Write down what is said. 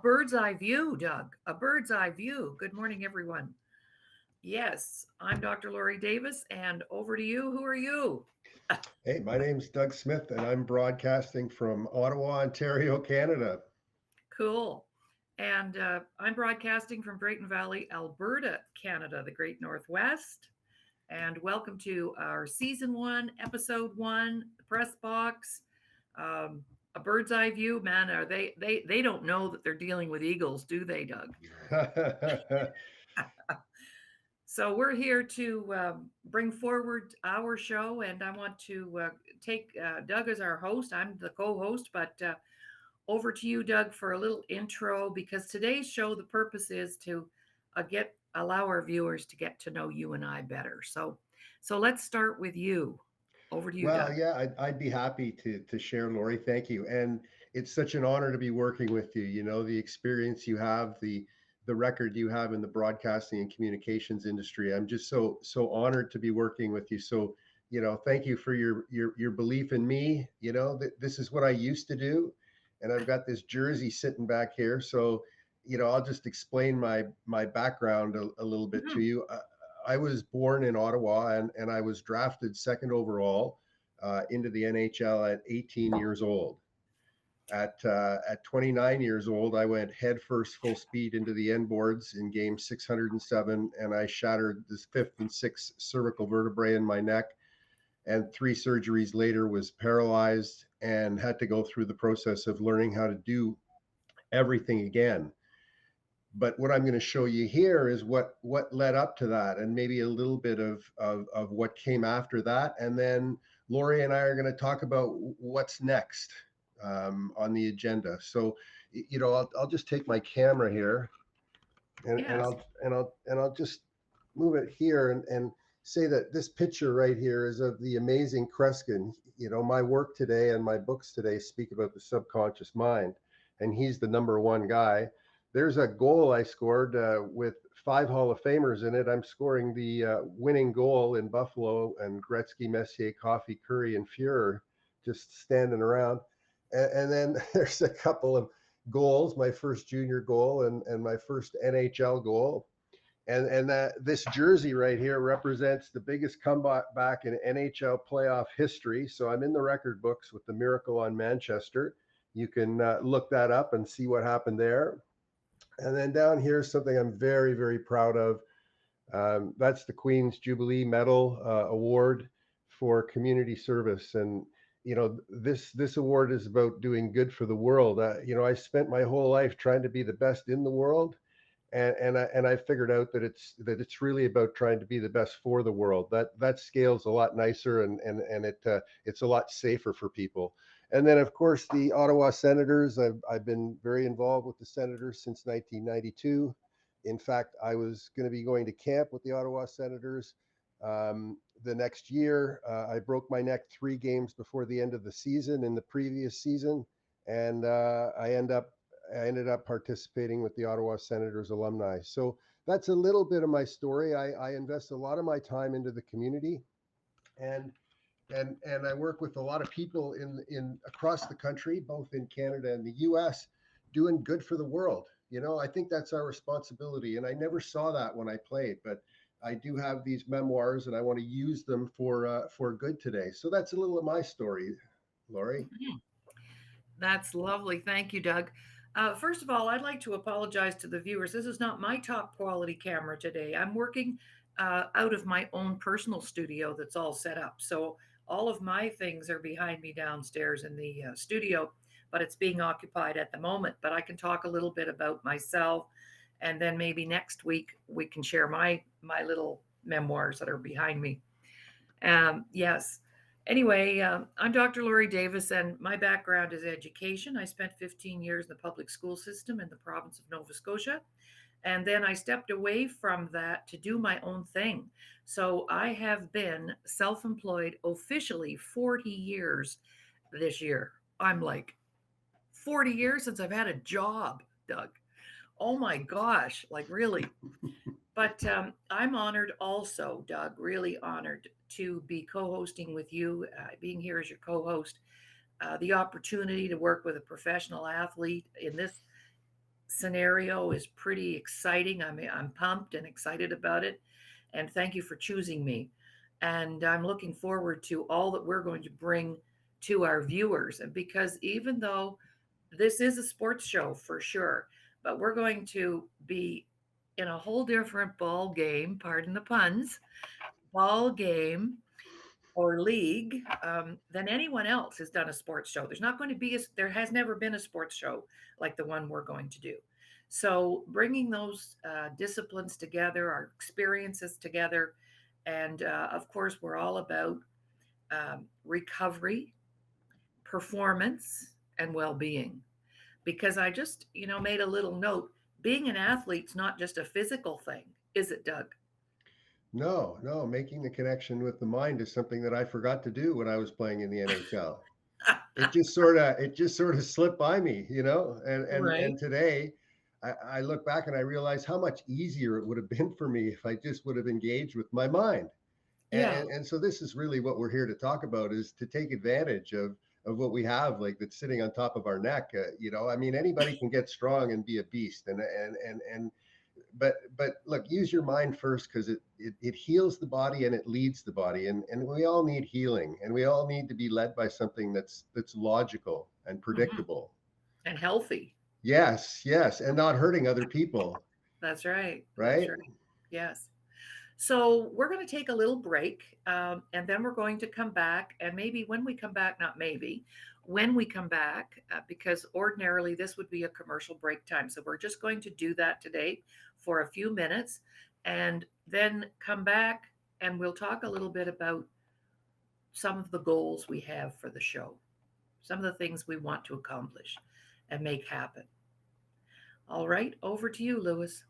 bird's eye view, Doug. A bird's eye view. Good morning, everyone. Yes, I'm Dr. Lori Davis, and over to you. Who are you? Hey, my name's Doug Smith, and I'm broadcasting from Ottawa, Ontario, Canada. Cool. And I'm broadcasting from Drayton Valley, Alberta, Canada, the Great Northwest. And welcome to our season one, episode one, the press box. A bird's eye view, man. Are they don't know that they're dealing with eagles, do they, Doug? So we're here to bring forward our show, and I want to take Doug as our host. I'm the co-host, but over to you, Doug, for a little intro because today's show, the purpose is to allow our viewers to get to know you and I better. So let's start with you. Over to you, Well, Doug. yeah, I'd be happy to share, Lori. Thank you, and it's such an honor to be working with you. You know, the experience you have, the record you have in the broadcasting and communications industry. I'm just so honored to be working with you. So, thank you for your belief in me. This is what I used to do, and I've got this jersey sitting back here. So, I'll just explain my background a little bit to Mhm. you. I was born in Ottawa, and I was drafted second overall into the NHL at 18 years old. At 29 years old, I went headfirst full speed into the end boards in game 607, and I shattered the fifth and sixth cervical vertebrae in my neck. And 3 surgeries later, was paralyzed and had to go through the process of learning how to do everything again. But what I'm going to show you here is what led up to that, and maybe a little bit of what came after that. And then Lori and I are going to talk about what's next on the agenda. So, I'll just take my camera here, and Yes. I'll just move it here and say that this picture right here is of the amazing Kreskin. My work today and my books today speak about the subconscious mind, and he's the number one guy. There's a goal I scored with 5 Hall of Famers in it. I'm scoring the winning goal in Buffalo, and Gretzky, Messier, Coffey, Curry, and Fuhrer just standing around. And then there's a couple of goals, my first junior goal and my first NHL goal. And this jersey right here represents the biggest comeback in NHL playoff history. So I'm in the record books with the Miracle on Manchester. You can look that up and see what happened there. And then down here is something I'm very, very proud of. That's the Queen's Jubilee Medal Award for community service. And this award is about doing good for the world. I spent my whole life trying to be the best in the world, and I figured out that it's really about trying to be the best for the world. That scale's a lot nicer, and it's a lot safer for people. And then, of course, the Ottawa Senators. I've been very involved with the Senators since 1992. In fact, I was going to be going to camp with the Ottawa Senators the next year. I broke my neck 3 games before the end of the season in the previous season, and I ended up participating with the Ottawa Senators alumni. So that's a little bit of my story. I invest a lot of my time into the community, and and I work with a lot of people in across the country, both in Canada and the U.S., doing good for the world. I think that's our responsibility, and I never saw that when I played, but I do have these memoirs, and I want to use them for good today. So that's a little of my story, Lori. Mhm. That's lovely. Thank you, Doug. First of all, I'd like to apologize to the viewers. This is not my top quality camera today. I'm working out of my own personal studio that's all set up. So all of my things are behind me downstairs in the studio, but it's being occupied at the moment. But I can talk a little bit about myself, and then maybe next week we can share my little memoirs that are behind me. Yes. Anyway, I'm Dr. Lori Davis, and my background is education. I spent 15 years in the public school system in the province of Nova Scotia, and then I stepped away from that to do my own thing. So I have been self employed officially 40 years this year. I'm like 40 years since I've had a job, Doug. Oh my gosh, like really. But I'm honored also, Doug, really honored to be co hosting with you, being here as your co host, the opportunity to work with a professional athlete in this scenario is pretty exciting. I'm pumped and excited about it. And thank you for choosing me. And I'm looking forward to all that we're going to bring to our viewers. And because even though this is a sports show for sure, but we're going to be in a whole different ball game, pardon the puns, ball game or league than anyone else has done a sports show. There's not going to be there has never been a sports show like the one we're going to do. So bringing those disciplines together, our experiences together, and of course we're all about recovery, performance, and well-being. Because I just made a little note. Being an athlete's not just a physical thing, is it, Doug? No, no, making the connection with the mind is something that I forgot to do when I was playing in the NHL. It just sort of slipped by me, and Right. today I look back and I realize how much easier it would have been for me if I just would have engaged with my mind. and, Yeah. and, and so this is really what we're here to talk about, is to take advantage of what we have, like, that's sitting on top of our neck. I mean, anybody can get strong and be a beast, and but look, use your mind first, because it heals the body and it leads the body, and we all need healing, and we all need to be led by something that's logical and Hmm. predictable. And healthy. Yes, yes, and not hurting other people, That's right. That's right? right. Yes. So we're going to take a little break, and then we're going to come back. And maybe when we come back, not maybe, when we come back, because ordinarily this would be a commercial break time. So we're just going to do that today for a few minutes and then come back and we'll talk a little bit about some of the goals we have for the show, some of the things we want to accomplish and make happen. All right, over to you, Lewis.